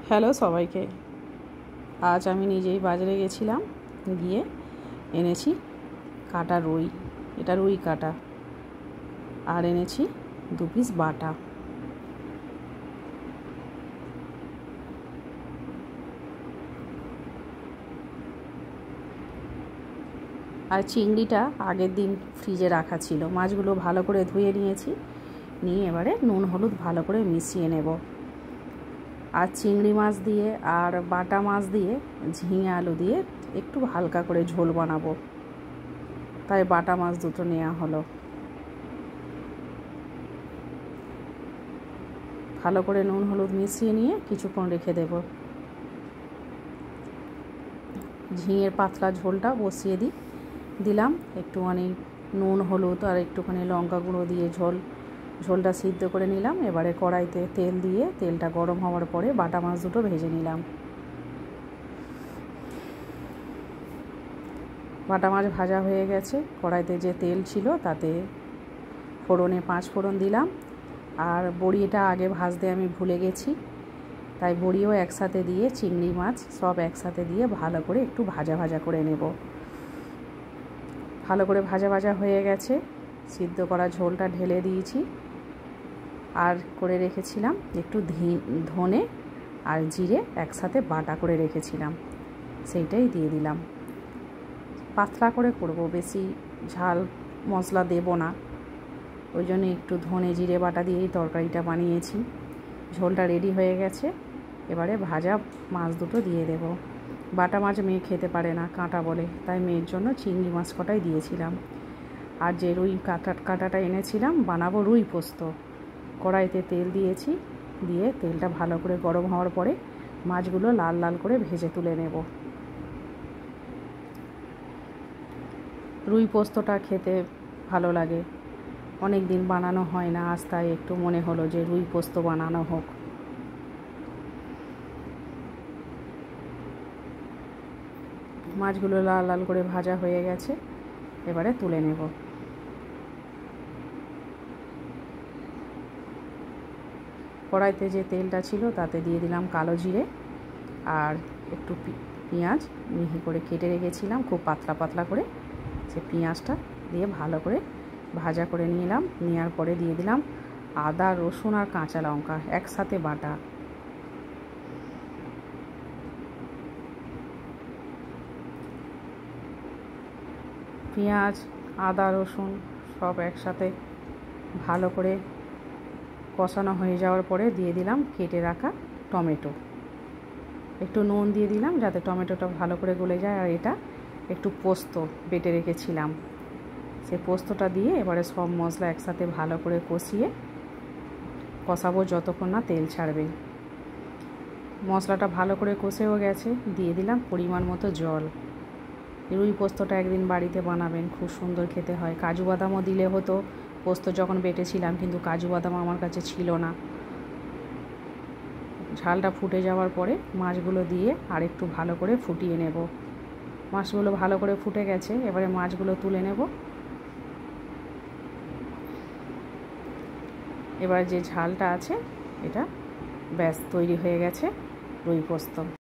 Hello সবাইকে। আজ আমি নিজেই বাজারে গেছিলাম, গিয়ে এনেছি কাটা রুই, এটা রুই কাটা, আর এনেছি 2 পিস বাটা। আর চিংড়িটা আগের দিন ফ্রিজে রাখা ছিল। মাছগুলো ভালো করে ধুয়ে নিয়েছি, নিয়ে এবারে নুন হলুদ ভালো করে মিশিয়ে নেব। আর চিংড়ি মাছ দিয়ে আর বাটা মাছ দিয়ে ঝিঙে আলু দিয়ে একটু হালকা করে ঝোল বানাবো, তাই বাটা মাছ দুটো নেওয়া হলো। ভালো করে নুন হলুদ মিশিয়ে নিয়ে কিছুক্ষণ রেখে দেব। ঝিঙের পাতলা ঝোলটা বসিয়ে দিলাম, একটুখানি নুন হলুদ আর একটুখানি লঙ্কা গুঁড়ো দিয়ে ঝোলটা সিদ্ধ করে নিলাম। এবারে কড়াইতে তেল দিয়ে তেলটা গরম হওয়ার পরে বাটা মাছ দুটো ভেজে নিলাম। বাটা মাছ ভাজা হয়ে গেছে। কড়াইতে যে তেল ছিল তাতে ফোড়নে 5 ফোড়ন দিলাম, আর বড়িটা আগে ভাজতে আমি ভুলে গেছি, তাই বড়িও একসাথে দিয়ে চিংড়ি মাছ সব একসাথে দিয়ে ভালো করে একটু ভাজা ভাজা করে নেব। ভালো করে ভাজা ভাজা হয়ে গেছে। সিদ্ধ করা ঝোলটা ঢেলে দিয়েছি, আর করে রেখেছিলাম একটু ধনে আর জিরে একসাথে বাটা করে রেখেছিলাম, সেইটাই দিয়ে দিলাম। পাতলা করে করব, বেশি ঝাল মশলা দেব না, ওই জন্য একটু ধনে জিরে বাটা দিয়েই তরকারিটা বানিয়েছি। ঝোলটা রেডি হয়ে গেছে। এবারে ভাজা মাছ দুটো দিয়ে দেব। বাটা মাছ মেয়ে খেতে পারে না, কাঁটা বলে, তাই মেয়ের জন্য চিংড়ি মাছ কটাই দিয়েছিলাম। আর যে রুই কাটাটা এনেছিলাম বানাবো রুই পোস্ত। কড়াইতে তেল দিয়েছি, দিয়ে তেলটা ভালো করে গরম হওয়ার পরে মাছগুলো লাল লাল করে ভেজে তুলে নেব। রুই পোস্তটা খেতে ভালো লাগে, অনেক দিন বানানো হয় না, আজ তাই একটু মনে হলো যে রুই পোস্ত বানানো হোক। মাছগুলো লাল লাল করে ভাজা হয়ে গেছে, এবারে তুলে নেব। কড়াইতে যে তেলটা ছিল তাতে দিয়ে দিলাম কালো জিরে আর একটু পেঁয়াজ মিহি করে কেটে রেখেছিলাম, খুব পাতলা পাতলা করে। সে পেঁয়াজটা দিয়ে ভালো করে ভাজা করে নিলাম। নেওয়ার পরে দিয়ে দিলাম আদা রসুন আর কাঁচা লঙ্কা একসাথে বাটা। পেঁয়াজ আদা রসুন সব একসাথে ভালো করে কষানো হয়ে যাওয়ার পরে দিয়ে দিলাম কেটে রাখা টমেটো। একটু নুন দিয়ে দিলাম যাতে টমেটোটা ভালো করে গলে যায়। আর এটা একটু পোস্ত বেটে রেখেছিলাম, সেই পোস্তটা দিয়ে এবারে সব মশলা একসাথে ভালো করে কষাবো যতক্ষণ না তেল ছাড়বে। মশলাটা ভালো করে কষেও গেছে, দিয়ে দিলাম পরিমাণ মতো জল। রুই পোস্তটা একদিন বাড়িতে বানাবেন, খুব সুন্দর খেতে হয়। কাজু বাদামও দিলে হতো পোস্ত যখন বেটেছিলাম, কিন্তু কাজু বাদাম আমার কাছে ছিল না। ঝালটা ফুটে যাওয়ার পরে মাছগুলো দিয়ে আর একটু ভালো করে ফুটিয়ে নেব। মাছগুলো ভালো করে ফুটে গেছে, এবারে মাছগুলো তুলে নেব। এবার যে ঝালটা আছে এটা ব্যাস তৈরি হয়ে গেছে রুই পোস্ত।